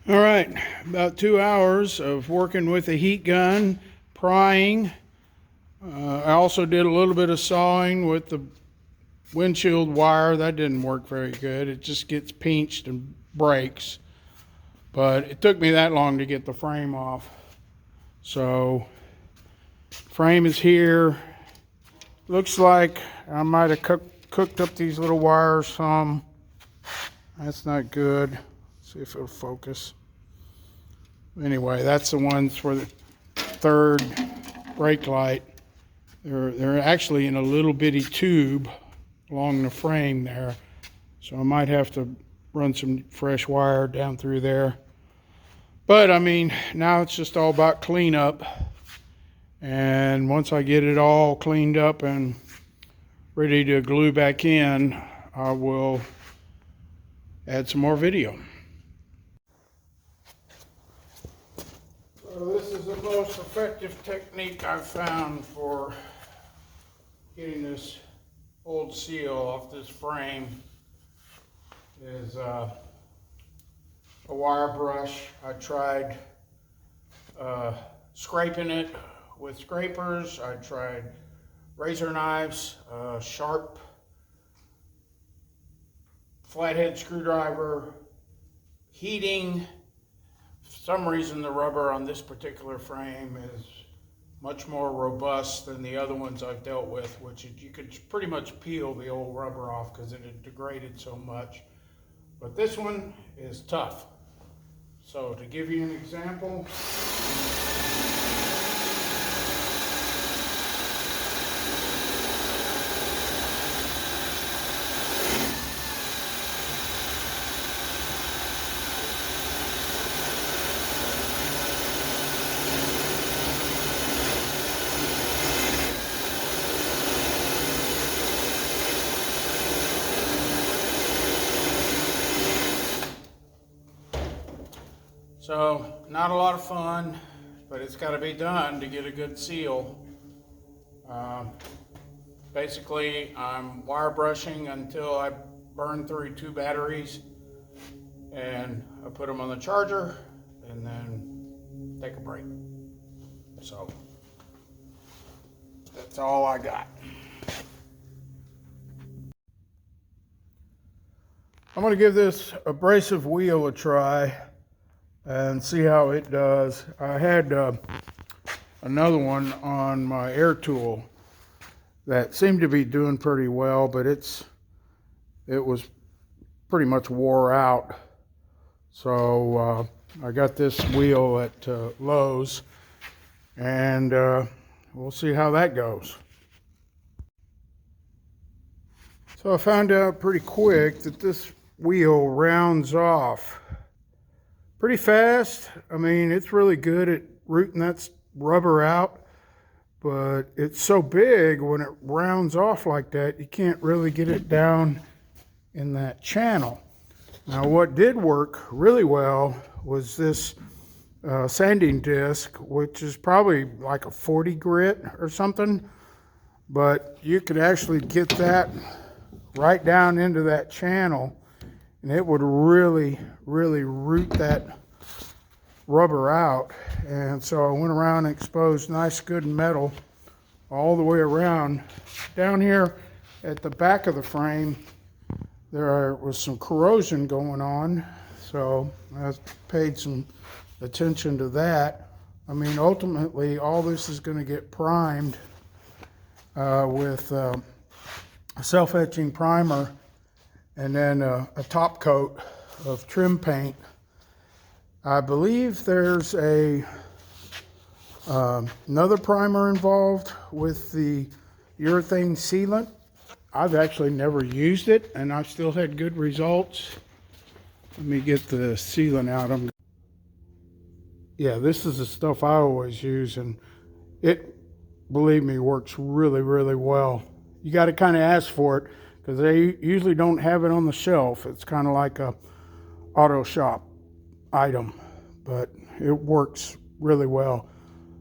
All right, about 2 hours of working with a heat gun, prying. I also did a little bit of sawing with the windshield wire. That didn't work very good. It just gets pinched and breaks. But it took me that long to get the frame off. So, frame is here. Looks like I might have cooked up these little wires some. That's not good. See if it'll focus. Anyway, that's the ones for the third brake light. They're actually in a little bitty tube along the frame there. So I might have to run some fresh wire down through there. But I mean, now it's just all about cleanup. And once I get it all cleaned up and ready to glue back in, I will add some more video. So this is the most effective technique I've found for getting this old seal off this frame is a wire brush. I tried scraping it with scrapers. I tried razor knives, sharp flathead screwdriver, heating. For some reason the rubber on this particular frame is much more robust than the other ones I've dealt with, which you could pretty much peel the old rubber off because it had degraded so much. But this one is tough. So to give you an example, so not a lot of fun, but it's got to be done to get a good seal. Basically, I'm wire brushing until I burn through 2 batteries, and I put them on the charger and then take a break. So that's all I got. I'm going to give this abrasive wheel a try and see how it does. I had another one on my air tool that seemed to be doing pretty well, but it was pretty much wore out. So I got this wheel at Lowe's, and we'll see how that goes. So I found out pretty quick that this wheel rounds off pretty fast. I mean, it's really good at rooting that rubber out, but it's so big when it rounds off like that, you can't really get it down in that channel. Now, what did work really well was this sanding disc, which is probably like a 40 grit or something, but you could actually get that right down into that channel, and it would really root that rubber out. And so I went around and exposed nice good metal all the way around. Down here at the back of the frame there was some corrosion going on, so I paid some attention to that. I mean, ultimately all this is going to get primed with a self-etching primer and then a top coat of trim paint. I believe there's another primer involved with the urethane sealant. I've actually never used it, and I've still had good results. Let me get the sealant out. Yeah, this is the stuff I always use, and it, believe me, works really well. You got to kind of ask for it because they usually don't have it on the shelf. It's kind of like a auto shop item, but it works really well.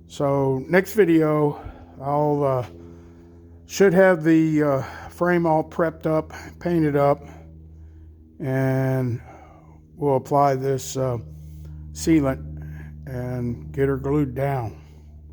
So next video, I'll should have the frame all prepped up, painted up, and we'll apply this sealant and get her glued down.